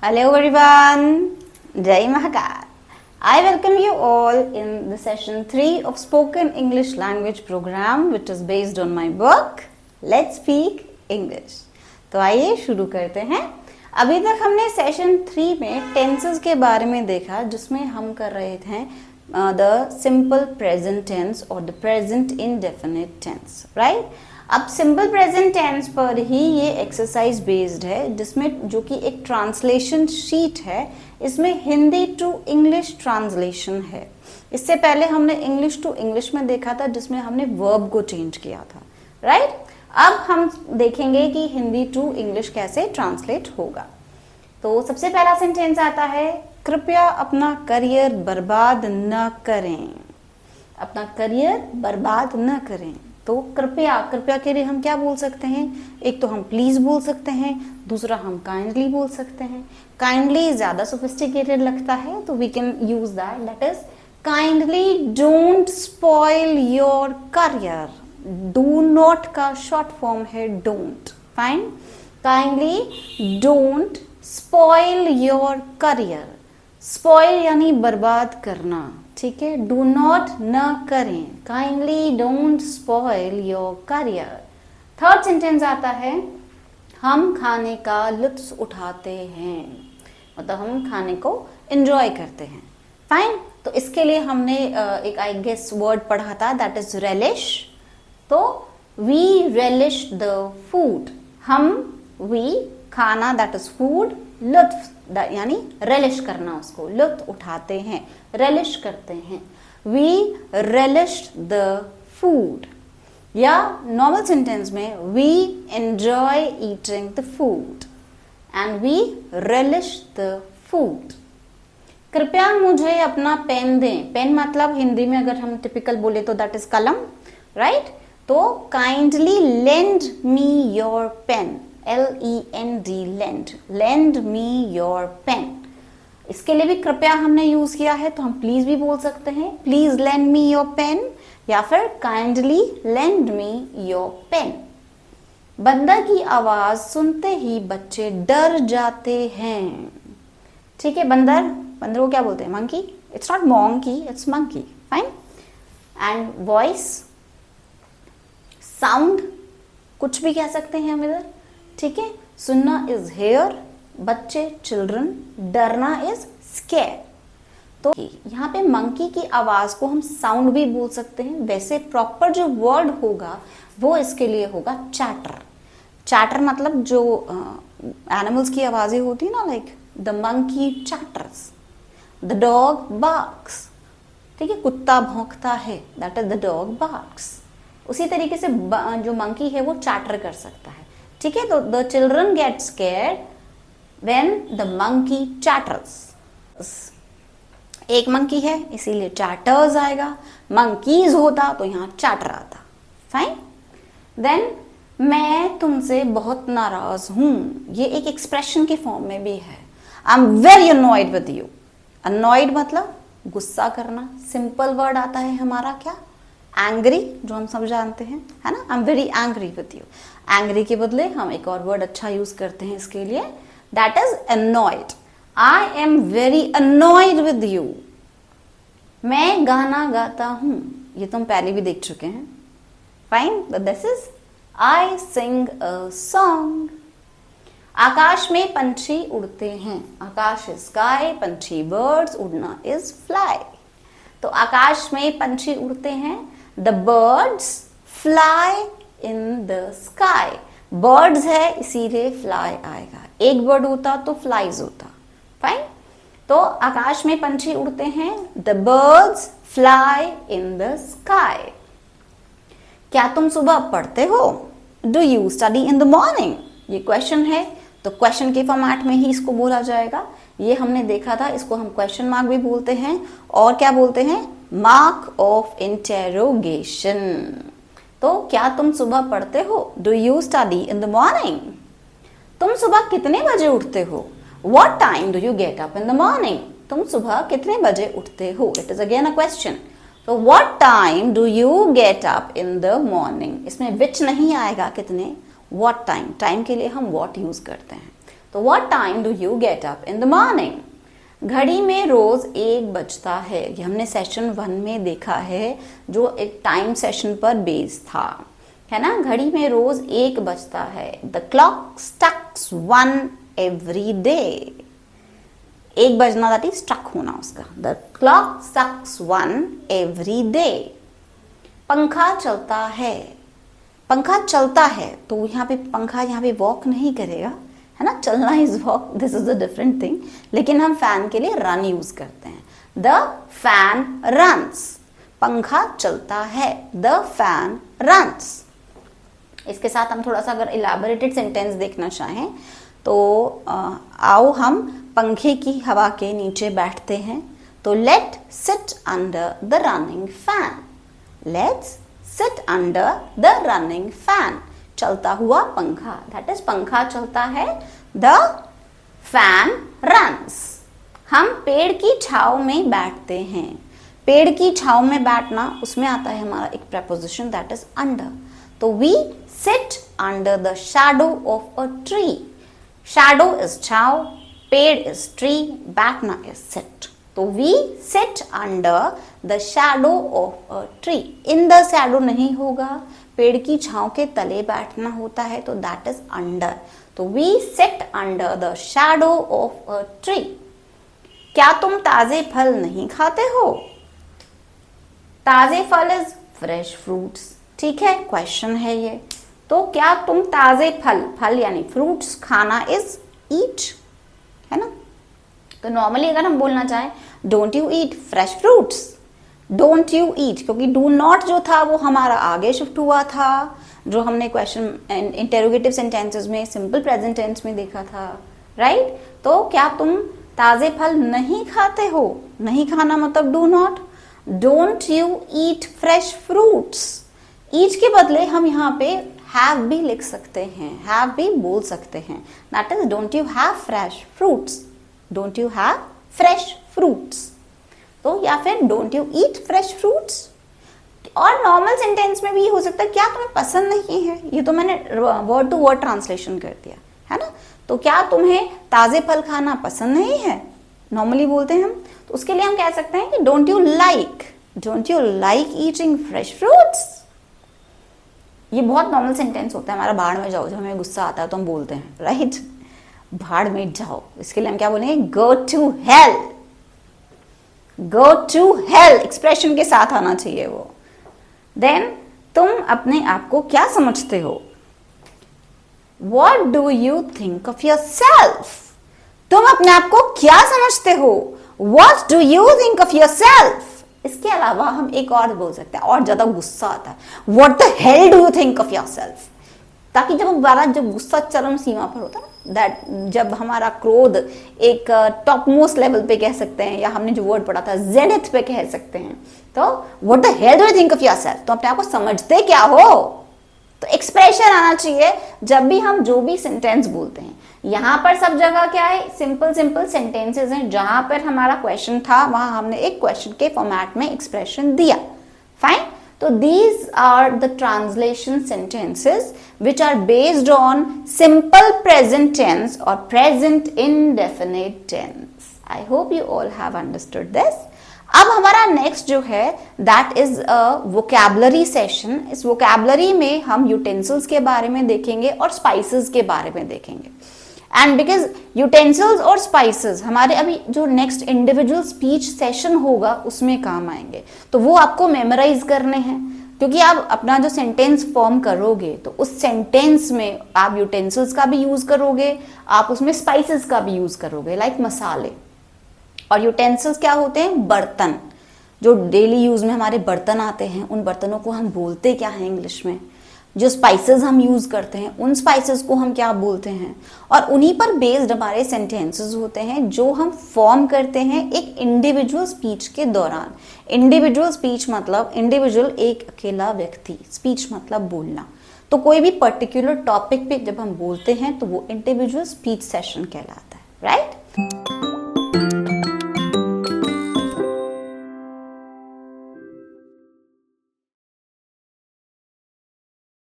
Hello everyone, Jai Mahakal. I welcome you all in the session 3 of Spoken English Language program which is based on my book Let's Speak English. तो आइए शुरू करते हैं। अभी तक हमने session 3 में टेंसेस के बारे में देखा जिसमें हम कर रहे थे द सिंपल प्रेजेंट टेंस और the present indefinite tense, right. अब सिंपल प्रेजेंट टेंस पर ही ये एक्सरसाइज बेस्ड है जिसमें जो कि एक ट्रांसलेशन शीट है, इसमें हिंदी टू इंग्लिश ट्रांसलेशन है। इससे पहले हमने इंग्लिश टू इंग्लिश में देखा था जिसमें हमने वर्ब को चेंज किया था, राइट। अब हम देखेंगे कि हिंदी टू इंग्लिश कैसे ट्रांसलेट होगा। तो सबसे पहला सेंटेंस आता है, कृपया अपना करियर बर्बाद न करें। अपना करियर बर्बाद न करें। तो कृपया, कृपया के लिए हम क्या बोल सकते हैं? एक तो हम प्लीज बोल सकते हैं, दूसरा हम काइंडली बोल सकते हैं। काइंडली ज्यादा सोफिस्टिकेटेड लगता है तो we can use that is kindly don't spoil your career. Do not का शॉर्ट फॉर्म है don't, fine. Kindly don't spoil your career. Spoil यानी बर्बाद करना, ठीक है। डू नॉट न करें, kindly don't spoil your career. Third sentence आता है, हम खाने का लुत्फ उठाते हैं, मतलब हम खाने को एंजॉय करते हैं, फाइन। तो इसके लिए हमने एक आई गेस वर्ड पढ़ा था दैट इज रेलिश। तो वी रेलिश द फूड, हम वी खाना दैट इज फूड, लुत्फ यानी रेलिश करना, उसको लुत्फ उठाते हैं, रेलिश करते हैं। We relish the food. या नॉर्मल सेंटेंस में we enjoy eating the food and we relish the food. कृपया मुझे अपना पेन दें। पेन मतलब हिंदी में अगर हम टिपिकल बोले तो दैट इज कलम, राइट। तो kindly lend me your pen, LEND, lend, lend me your pen. इसके लिए भी कृपया हमने यूज किया है तो हम प्लीज भी बोल सकते हैं, please lend me your pen, या फिर kindly lend me your pen. बंदर की आवाज सुनते ही बच्चे डर जाते हैं, ठीक है। बंदर, बंदर को क्या बोलते हैं? Monkey. It's not monkey, it's monkey, fine. And voice, sound, कुछ भी कह सकते हैं हम इधर, ठीक है। सुनना इज हेयर, बच्चे चिल्ड्रन, डरना इज स्केयर। तो यहाँ पे मंकी की आवाज को हम साउंड भी बोल सकते हैं। वैसे प्रॉपर जो वर्ड होगा वो इसके लिए होगा चैटर। चैटर मतलब जो एनिमल्स की आवाजें होती है ना, like the monkey chatters, the dog barks, ठीक है। कुत्ता भौंकता है, that is the dog barks. उसी तरीके से जो मंकी है वो चैटर कर सकता है, ठीक है। तो the children get scared when the monkey chatters. एक मंकी है इसीलिए चैटर्स आएगा, मंकीज होता तो यहाँ चैटर आता, फाइन। देन मैं तुमसे बहुत नाराज हूं, ये एक एक्सप्रेशन के फॉर्म में भी है। I am very annoyed with you. Annoyed मतलब गुस्सा करना। सिंपल वर्ड आता है हमारा क्या? एंग्री, जो हम सब जानते हैं, है ना। I am very angry with you. Angry के बदले हम एक और वर्ड अच्छा यूज करते हैं इसके लिए, that is annoyed. I am very annoyed with you. मैं गाना गाता हूं, ये तुम पहले भी देख चुके हैं, fine. This is I sing a song. आकाश में पंछी उड़ते हैं, आकाश इज स्काई, पंछी बर्ड्स, उड़ना इज फ्लाई। तो आकाश में पंछी उड़ते हैं, the birds fly in the sky. Birds है इसीलिए फ्लाई आएगा, एक बर्ड होता तो फ्लाइज होता, फाइन। तो आकाश में पंछी उड़ते हैं, the birds fly in the sky. क्या तुम सुबह पढ़ते हो? Do you study in the morning? ये क्वेश्चन है तो क्वेश्चन के फॉर्मेट में ही इसको बोला जाएगा। ये हमने देखा था, इसको हम क्वेश्चन मार्क भी बोलते हैं और क्या बोलते हैं? Mark of interrogation. तो क्या तुम सुबह पढ़ते हो? Do you study in the morning? तुम सुबह कितने बजे उठते हो? What time do you get up in the morning? तुम सुबह कितने बजे उठते हो? It is again a question. तो what time do you get up in the morning, इसमें विच नहीं आएगा, कितने, व्हाट टाइम। टाइम के लिए हम व्हाट यूज करते हैं। तो what time do you get up in the morning. घड़ी में रोज 1 बजता है, ये हमने सेशन 1 में देखा है, जो एक टाइम सेशन पर बेस्ड था, है ना। घड़ी में रोज 1 बजता है। The clock strucks 1 every day. 1 बजना दैट इज स्ट्रक होना उसका। The clock strucks 1 every day. पंखा चलता है। पंखा चलता है तो यहाँ पे पंखा यहाँ पे वॉक नहीं करेगा, है ना। चलना is walk, this is a different thing, लेकिन हम फैन के लिए रन यूज करते हैं। The fan runs. पंखा चलता है, द फैन रन्स। इसके साथ हम थोड़ा सा अगर इलैबोरेटेड सेंटेंस देखना चाहें तो आओ हम पंखे की हवा के नीचे बैठते हैं। तो let sit under the running fan. Let's sit under the running fan. चलता हुआ पंखा, दैट इज पंखा चलता है, द फैन रन्स। हम पेड़ की छांव में बैठते हैं। पेड़ की छांव में बैठना, उसमें आता है हमारा एक preposition दैट इज अंडर। तो we sit under the shadow of a tree. Shadow is छांव, पेड़ इज ट्री, बैठना इज सिट। तो we sit under the shadow of a tree. In the shadow नहीं होगा, पेड़ की छांव के तले बैठना होता है, तो दैट इज अंडर। तो we sit under the shadow of a tree. क्या तुम ताजे फल नहीं खाते हो? ताजे फल इज फ्रेश फ्रूट्स, ठीक है, क्वेश्चन है ये। तो क्या तुम ताजे फल, फल यानी फ्रूट्स, खाना इज ईट, है ना। तो नॉर्मली अगर हम बोलना चाहें don't you eat fresh fruits, don't you ईट, क्योंकि डू नॉट जो था वो हमारा आगे शिफ्ट हुआ था, जो हमने क्वेश्चन इंटेरोगेटिव सेंटेंसेस में सिंपल प्रेजेंट टेंस में देखा था, राइट। तो क्या तुम ताजे फल नहीं खाते हो? नहीं खाना मतलब do not. Don't you eat fresh fruits. Eat के बदले हम यहाँ पे हैव भी लिख सकते हैं, हैव भी बोल सकते हैं, that is don't you have fresh fruits, don't you have fresh fruits. तो या फिर don't you eat fresh fruits. और नॉर्मल सेंटेंस में भी हो सकता है क्या तुम्हें पसंद नहीं है, ये तो मैंने वर्ड टू वर्ड ट्रांसलेशन कर दिया, है ना। तो क्या तुम्हें ताजे फल खाना पसंद नहीं है, नॉर्मली बोलते हैं हम, तो उसके लिए हम कह सकते हैं कि don't you like eating fresh fruits. ये बहुत नॉर्मल सेंटेंस होता है हमारा, भाड़ में जाओ, जब हमें गुस्सा आता है तो हम बोलते हैं, राइट, भाड़ में जाओ। इसके लिए हम क्या बोलेंगे? Go to hell. Go to hell expression के साथ आना चाहिए वो। देन तुम अपने आप को क्या समझते हो? What do you think of yourself? तुम अपने आप को क्या समझते हो? What do you think of yourself? इसके अलावा हम एक और बोल सकते हैं, और ज्यादा गुस्सा आता है, What the hell do you think of yourself? ताकि जब हमारा जब गुस्सा चरम सीमा पर होता है ना, दैट जब हमारा क्रोध एक टॉप मोस्ट लेवल पे कह सकते हैं, या हमने जो वर्ड पढ़ा था जेनिथ पे कह सकते हैं, तो what the hell do you think of yourself? तो अपने आप को समझते क्या हो? तो एक्सप्रेशन आना चाहिए जब भी हम जो भी सेंटेंस बोलते हैं। यहाँ पर सब जगह क्या है? सिंपल सेंटेंसेस हैं। जहां पर हमारा क्वेश्चन था वहां हमने एक क्वेश्चन के फॉर्मेट में एक्सप्रेशन दिया, फाइन। तो these are the translation sentences which are based on simple present tense or present indefinite tense. I hope you all have understood this. अब हमारा नेक्स्ट जो है that is a vocabulary session. इस vocabulary में हम utensils के बारे में देखेंगे और स्पाइसेस के बारे में देखेंगे। एंड बिकॉज यूटेंसिल्स और स्पाइसेस हमारे अभी जो नेक्स्ट इंडिविजुअल स्पीच सेशन होगा उसमें काम आएंगे, तो वो आपको मेमोराइज करने हैं, क्योंकि आप अपना जो सेंटेंस फॉर्म करोगे तो उस सेंटेंस में आप यूटेंसिल्स का भी यूज करोगे, आप उसमें स्पाइसेस का भी यूज करोगे, लाइक मसाले। और यूटेंसिल्स क्या होते हैं? बर्तन, जो डेली यूज में हमारे बर्तन आते हैं, उन बर्तनों को हम बोलते क्या हैं इंग्लिश में? जो स्पाइसेस हम यूज करते हैं उन स्पाइसेस को हम क्या बोलते हैं? और उन्हीं पर बेस्ड हमारे सेंटेंसेस होते हैं जो हम फॉर्म करते हैं एक इंडिविजुअल स्पीच के दौरान। इंडिविजुअल स्पीच मतलब इंडिविजुअल, एक अकेला व्यक्ति, स्पीच मतलब बोलना। तो कोई भी पर्टिकुलर टॉपिक पे जब हम बोलते हैं तो वो इंडिविजुअल स्पीच सेशन कहलाता है, राइट?